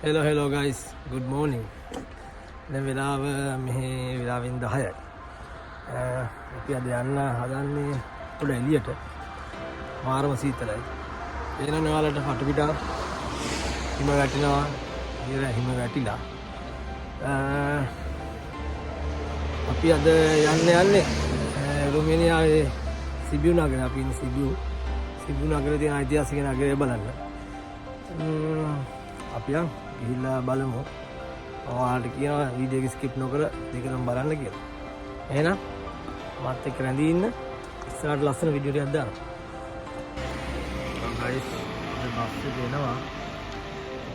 hello guys, good morning. දැන් වෙලාව මෙහි වෙලාවෙන් 10යි. අපි අද යන්න හදන්නේ පොඩ එළියට. මාරම සීතලයි. එනනේ ඔයාලට වටපිටා හිම වැටෙනවා. ඉර හිම වැටිලා. අපි අද යන්නේ රුමේනියාවේ සිබියු නගරේ. අපි ඉන්නේ සිබියු නගරේ තියෙන ඓතිහාසික නගරය බලන්න. අපි ගිහිල්ලා බලමු. ඔයාලට කියනවා වීඩියෝ එක ස්කිප් නොකර දෙකම බලන්න කියලා. එහෙනම් මාත් එක්ක රැඳී ඉන්න. ඉස්සරහට ලස්සන වීඩියෝ එකක් දාන්න. guys, මේ බස් එක එනවා.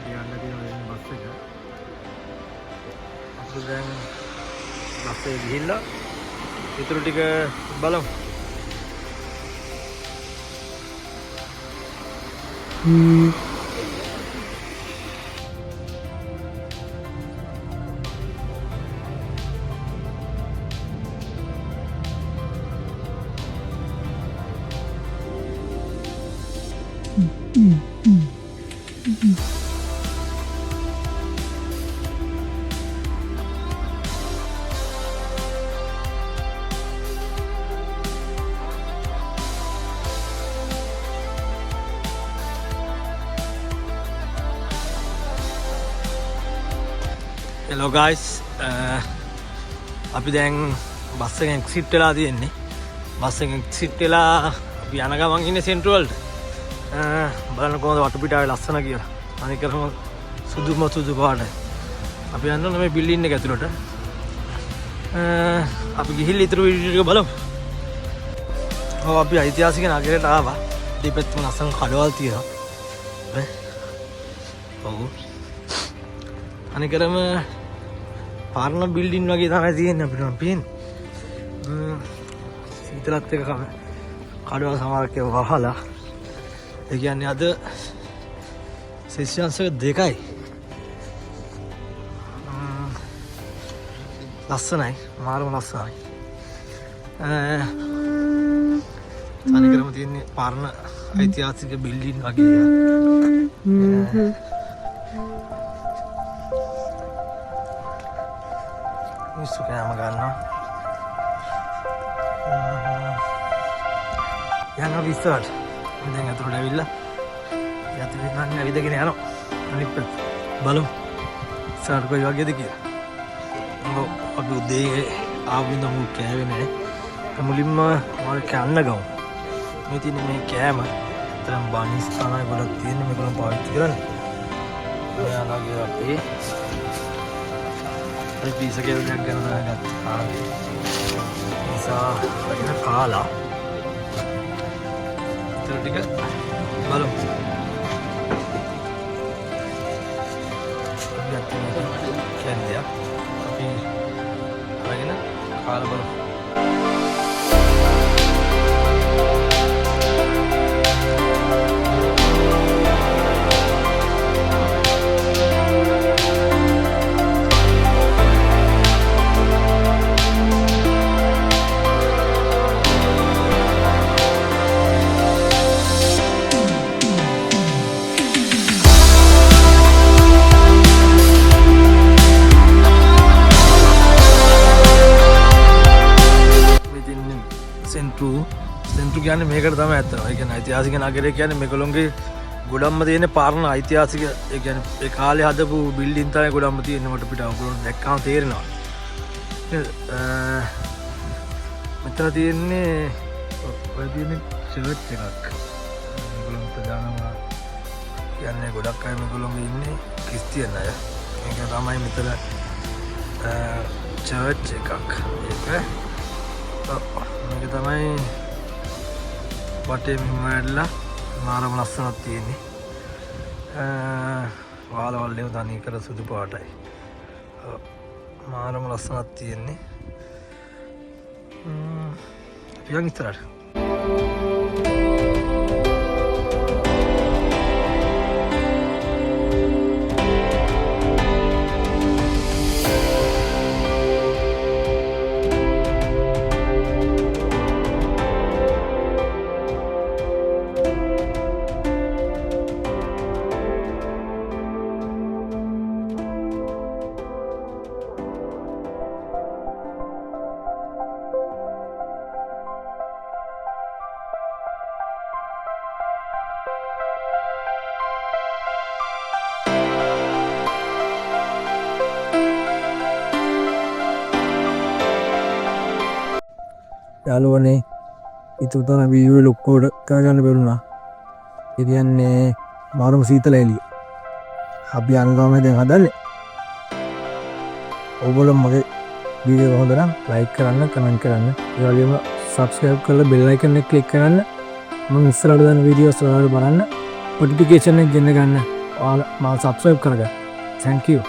යන්න තියෙන බස් එක. අපි දැන් බස් එකේ ගිහිල්ලා ඊටු ටික බලමු. Hello guys, අපි දැන් බස් එකෙන් එක්සිට් වෙලා තියෙන්නේ. බස් එකෙන් එක්සිට් වෙලා අපි යන ගමන් ඉන්නේ සෙන්ට්‍රල් වලට. බලන්න කොහොමද වටපිටාවේ ලස්සන කියලා. අනිකරම සුදු පාටයි. අපි යන්න ඕනේ මේ බිල්ඩින් එක ඇතුළට. අපි ගිහිල්ලා ඊටු වීඩියෝ ටික බලමු. අපි ඓතිහාසික නගරයට ආවා. දෙපැත්තම ලස්සන කඩවල් තියෙනවා. ඔව්. අනිකරම පාරණ බිල්ඩින් වගේ තමයි තියෙන්නේ අපිට නම් පේන්නේ. සීතලත් එක කඩවල් සමහරක් ඒවා වහලා. ඒ කියන්නේ අද සෙල්සියස් එක 2යි. ලස්සනයි, මාරම ලස්සනයි. අනිකරම තියෙන්නේ පාරණ ඓතිහාසික බිල්ඩින් වගේ. මිස්සු කෑම ගන්නවා. යනවා විශ්වාස. දැන් අතට ඇවිල්ලා යතුරු නම් ඇවිදගෙන යනවා. අනිත් පැත්ත බලමු. ඉස්සරහට කොයි වගේද කියලා. අපි උදේ ආවින්ද මු කෑවේ නෑ. මුලින්ම මම කන්න ගමු. මේ තියෙන මේ කෑම තරම් බනිස් තමයි ගොඩක් තියෙන්නේ. මේකම පාවිච්චි කරන්නේ. ඔයාලගේ අපේ පිස කෙල්ලක් ගන්න ගත්තා. නිසා වගේ කාලා ඊට ටික බලමු. කියන්නේ අපි අරගෙන කාලා බලමු. සෙන්ට්‍රු කියන්නේ මේකට තමයි ඇත්තම. ඒ කියන්නේ ඓතිහාසික නගරය කියන්නේ මේගොල්ලෝගේ ගොඩක්ම තියෙන පාරණ ඓතිහාසික ඒ කියන්නේ ඒ කාලේ හදපු බිල්ඩින් තමයි ගොඩක්ම තියෙන්නේ. මට පිට ඔයගොල්ලෝ දැක්කම තේරෙනවා. මෙතන තියෙන්නේ ඔය තියෙන්නේ චර්ච් එකක්. මේගොල්ලෝ ප්‍රධානම කියන්නේ ගොඩක් අය මේගොල්ලෝගේ ඉන්නේ ක්‍රිස්තියානි අය. ඒක තමයි මෙතන චර්ච් එකක්. ඒක මේක තමයි වටේ මෙහෙම ඇදලා මාරම ලස්සනක් තියෙන්නේ. වහලවල් දෙව තනි කර සුදු පාටයි. මාරම ලස්සනක් තියෙන්නේ. අපි යන් ඉස්සරහට. යාළුවනේ ඉතුරු තන වීඩියෝ ලොක්කොට කරගන්න බැරුණා. ඒ කියන්නේ මාරම සීතල එළිය. අපි අනුගමනය දැන් හදන්නේ. ඔයගොල්ලෝ මගේ වීඩියෝ හොඳ නම් ලයික් කරන්න, කමෙන්ට් කරන්න. ඒ වගේම subscribe කරලා bell icon එක click කරන්න. මම ඉස්සරහට දාන වීඩියෝස් ඔයාලට බලන්න. notification එක ගෙන්න ගන්න. ඔයාලා මාව subscribe කරගන්න. Thank you.